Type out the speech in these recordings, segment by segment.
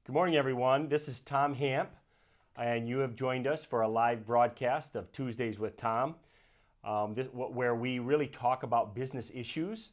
Good morning, everyone. This is Tom Hamp, and you have joined us for a live broadcast of Tuesdays with Tom, where we really talk about business issues.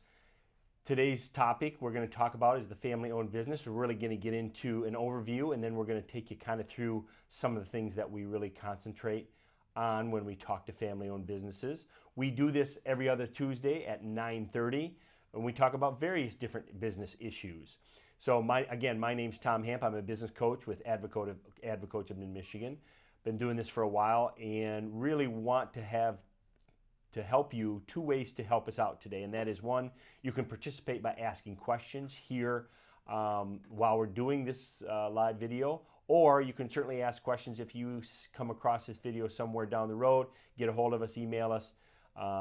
Today's topic we're going to talk about is the family-owned business. We're really going to get into an overview, and then we're going to take you kind of through some of the things that we really concentrate on when we talk to family-owned businesses. We do this every other Tuesday at 9:30, and we talk about various different business issues. So my name's Tom Hamp. I'm a business coach with Advocoach in Michigan. Been doing this for a while and really want to help you two ways to help us out today. And that is, one, you can participate by asking questions here while we're doing this live video, or you can certainly ask questions if you come across this video somewhere down the road. Get a hold of us, email us,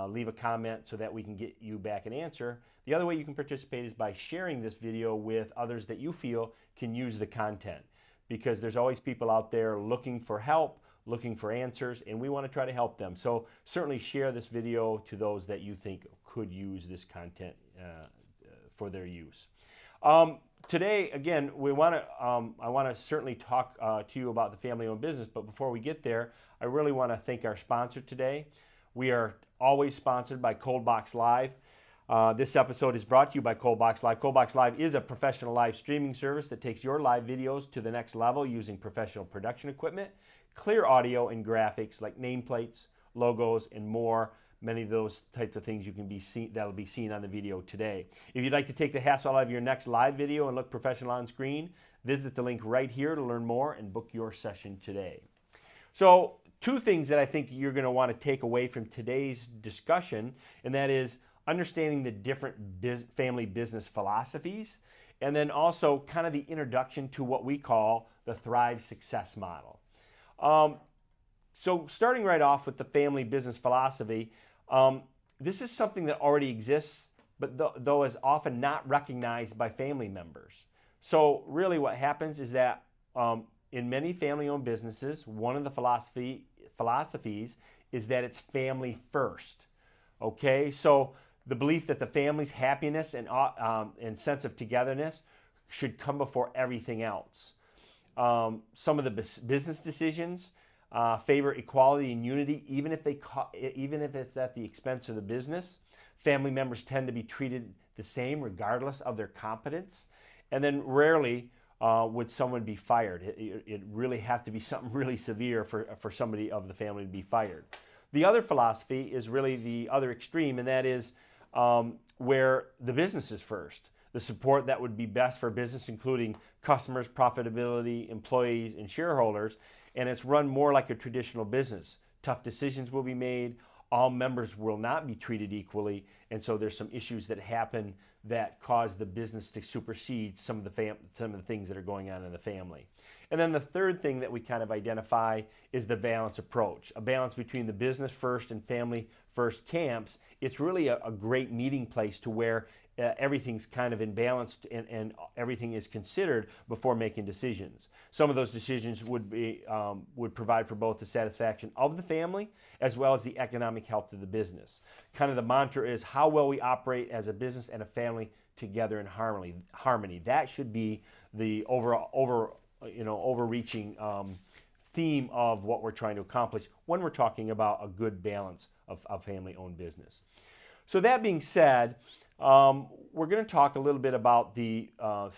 leave a comment so that we can get you back an answer. The other way you can participate is by sharing this video with others that you feel can use the content, because there's always people out there looking for help, looking for answers, and we want to try to help them. So certainly share this video to those that you think could use this content for their use. Today, again, I want to certainly talk to you about the family-owned business, but before we get there, I really want to thank our sponsor today. We are always sponsored by Cold Box Live. This episode is brought to you by Cold Box Live. Cold Box Live is a professional live streaming service that takes your live videos to the next level using professional production equipment, clear audio and graphics like nameplates, logos, and more. Many of those types of things that'll be seen on the video today. If you'd like to take the hassle out of your next live video and look professional on screen, visit the link right here to learn more and book your session today. So, two things that I think you're going to want to take away from today's discussion, and that is understanding the different family business philosophies, and then also kind of the introduction to what we call the Thrive Success Model. So starting right off with the family business philosophy, this is something that already exists, but though is often not recognized by family members. So really what happens is that in many family-owned businesses, one of the philosophies is that it's family first. Okay, so the belief that the family's happiness and sense of togetherness should come before everything else. Some of the business decisions favor equality and unity, even if it's at the expense of the business. Family members tend to be treated the same regardless of their competence, and then rarely would someone be fired. It really have to be something really severe for somebody of the family to be fired. The other philosophy is really the other extreme, and that is where the business is first. The support that would be best for business, including customers, profitability, employees, and shareholders, and it's run more like a traditional business. Tough decisions will be made. All members will not be treated equally, and so there's some issues that happen that cause the business to supersede some of the things that are going on in the family. And then the third thing that we kind of identify is the balance approach, a balance between the business first and family first camps. It's really a great meeting place to where everything's kind of in balance and everything is considered before making decisions. Some of those decisions would provide for both the satisfaction of the family as well as the economic health of the business. Kind of the mantra is how well we operate as a business and a family together in harmony. That should be the overreaching theme of what we're trying to accomplish when we're talking about a good balance of family-owned business. So that being said, we're going to talk a little bit about the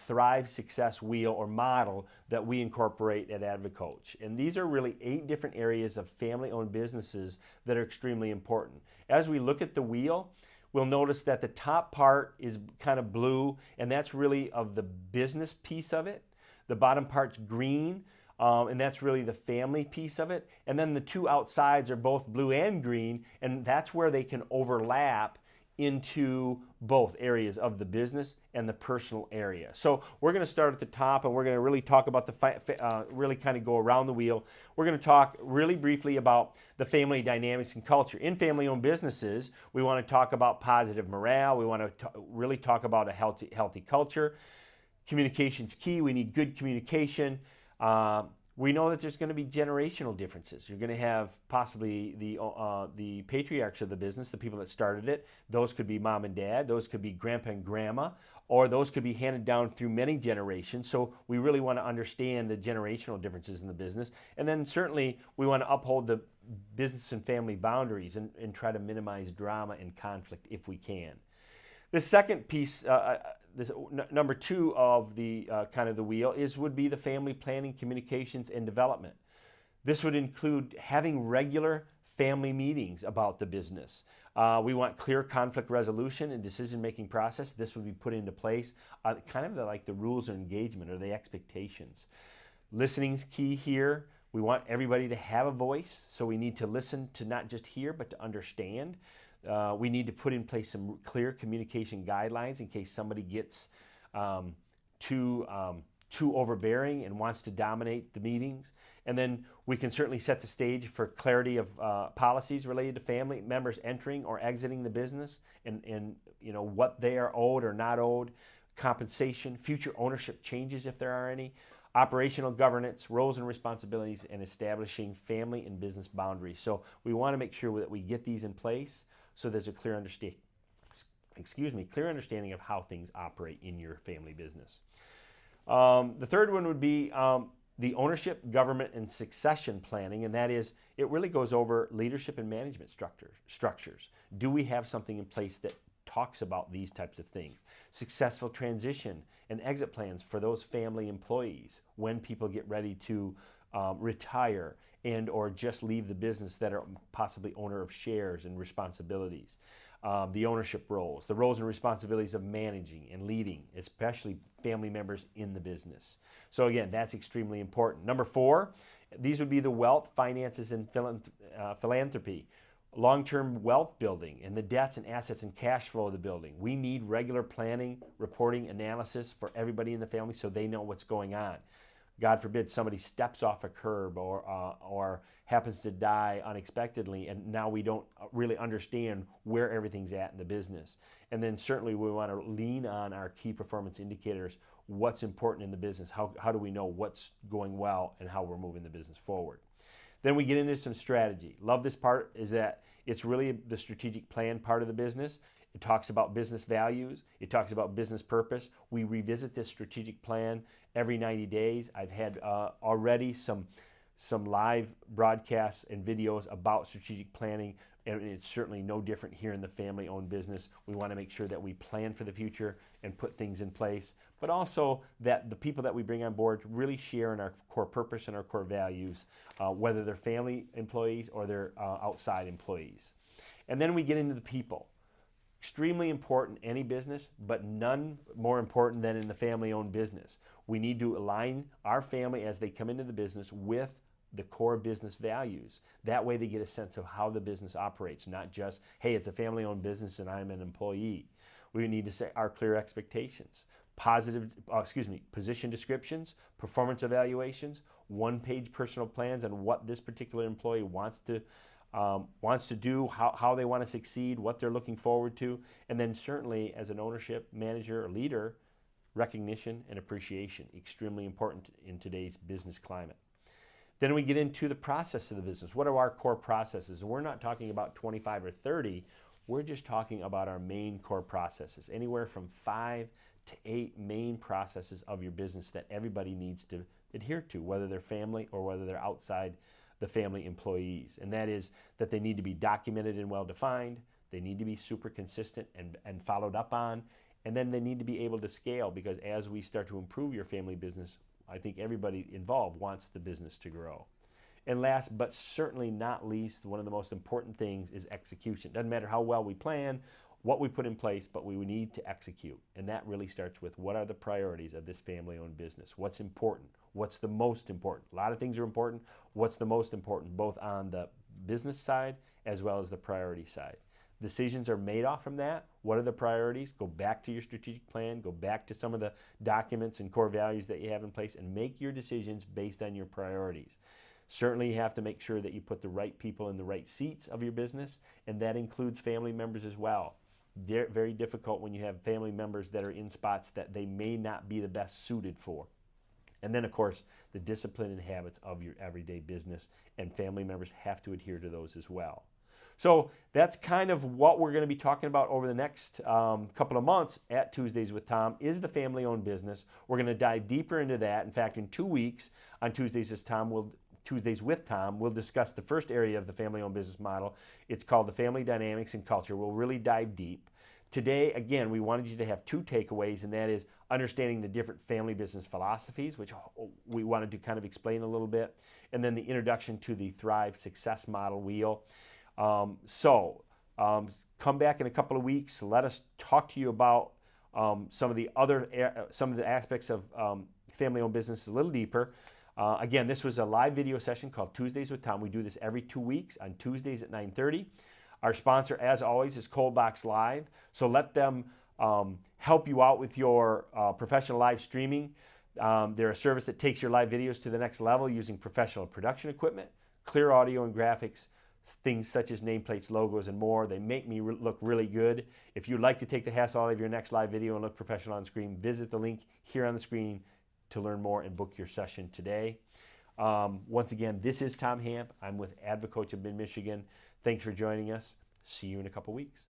Thrive Success Wheel or model that we incorporate at Advocoach. And these are really 8 different areas of family-owned businesses that are extremely important. As we look at the wheel, we'll notice that the top part is kind of blue, and that's really of the business piece of it. The bottom part's green, and that's really the family piece of it. And then the two outsides are both blue and green, and that's where they can overlap into both areas of the business and the personal area. So we're going to start at the top, and we're going to really talk about really kind of go around the wheel. We're going to talk really briefly about the family dynamics and culture. In family-owned businesses, we want to talk about positive morale. We want to really talk about a healthy culture. Communication's key. We need good communication. We know that there's going to be generational differences. You're going to have possibly the patriarchs of the business, the people that started it. Those could be mom and dad. Those could be grandpa and grandma. or those could be handed down through many generations. So we really want to understand the generational differences in the business. And then certainly we want to uphold the business and family boundaries and try to minimize drama and conflict if we can. The second piece, number two of the kind of the wheel would be the family planning, communications, and development. This would include having regular family meetings about the business. We want clear conflict resolution and decision-making process. This would be put into place, kind of like the rules of engagement or the expectations. Listening's key here. We want everybody to have a voice, so we need to listen to not just hear, but to understand. We need to put in place some clear communication guidelines in case somebody gets too overbearing and wants to dominate the meetings. And then we can certainly set the stage for clarity of policies related to family members entering or exiting the business, and what they are owed or not owed, compensation, future ownership changes if there are any, operational governance, roles and responsibilities, and establishing family and business boundaries. So we want to make sure that we get these in place so there's a clear understanding of how things operate in your family business. The third one would be the ownership, government, and succession planning, and that is, it really goes over leadership and management structures. Do we have something in place that talks about these types of things? Successful transition and exit plans for those family employees when people get ready to retire and or just leave the business that are possibly owner of shares and responsibilities. The ownership roles, the roles and responsibilities of managing and leading, especially family members in the business. So again, that's extremely important. Number 4, these would be the wealth, finances, and philanthropy. Long-term wealth building and the debts and assets and cash flow of the building. We need regular planning, reporting, analysis for everybody in the family so they know what's going on. God forbid somebody steps off a curb or happens to die unexpectedly, and now we don't really understand where everything's at in the business. And then certainly we want to lean on our key performance indicators, what's important in the business, how do we know what's going well and how we're moving the business forward. Then we get into some strategy. Love this part is that it's really the strategic plan part of the business. It talks about business values. It talks about business purpose. We revisit this strategic plan every 90 days. I've had already some live broadcasts and videos about strategic planning, and it's certainly no different here in the family-owned business. We want to make sure that we plan for the future and put things in place, but also that the people that we bring on board really share in our core purpose and our core values, whether they're family employees or they're outside employees. And then we get into the people. Extremely important in any business, but none more important than in the family-owned business. We need to align our family as they come into the business with the core business values. That way they get a sense of how the business operates, not just, hey, it's a family-owned business and I'm an employee. We need to set our clear expectations, position descriptions, performance evaluations, one-page personal plans on what this particular employee wants to do, how they want to succeed, what they're looking forward to, and then certainly as an ownership manager or leader, recognition and appreciation, extremely important in today's business climate. Then we get into the process of the business. What are our core processes? And we're not talking about 25 or 30, we're just talking about our main core processes, anywhere from 5 to 8 main processes of your business that everybody needs to adhere to, whether they're family or whether they're outside the family employees. And that is that they need to be documented and well-defined, they need to be super consistent and followed up on, and then they need to be able to scale, because as we start to improve your family business, I think everybody involved wants the business to grow. And last but certainly not least, one of the most important things is execution. Doesn't matter how well we plan, what we put in place, but we need to execute. And that really starts with, what are the priorities of this family-owned business? What's important? What's the most important? A lot of things are important. What's the most important, both on the business side as well as the priority side? Decisions are made off from that. What are the priorities? Go back to your strategic plan, go back to some of the documents and core values that you have in place, and make your decisions based on your priorities. Certainly you have to make sure that you put the right people in the right seats of your business, and that includes family members as well. They're very difficult when you have family members that are in spots that they may not be the best suited for. And then, of course, the discipline and habits of your everyday business, and family members have to adhere to those as well. So that's kind of what we're going to be talking about over the next couple of months at Tuesdays with Tom is the family-owned business. We're going to dive deeper into that. In fact, in 2 weeks on Tuesdays with Tom, we'll discuss the first area of the family-owned business model. It's called the family dynamics and culture. We'll really dive deep. Today, again, we wanted you to have 2 takeaways, and that is understanding the different family business philosophies, which we wanted to kind of explain a little bit, and then the introduction to the Thrive Success Model Wheel. Come back in a couple of weeks. Let us talk to you about some of the aspects of family-owned business a little deeper. Again, this was a live video session called Tuesdays with Tom. We do this every 2 weeks on Tuesdays at 9:30. Our sponsor, as always, is Cold Box Live. So let them help you out with your professional live streaming. They're a service that takes your live videos to the next level using professional production equipment, clear audio and graphics, things such as nameplates, logos, and more. They make me look really good. If you'd like to take the hassle out of your next live video and look professional on screen, visit the link here on the screen to learn more and book your session today. Once again, this is Tom Hamp. I'm with Advocoach of Mid-Michigan. Thanks for joining us. See you in a couple weeks.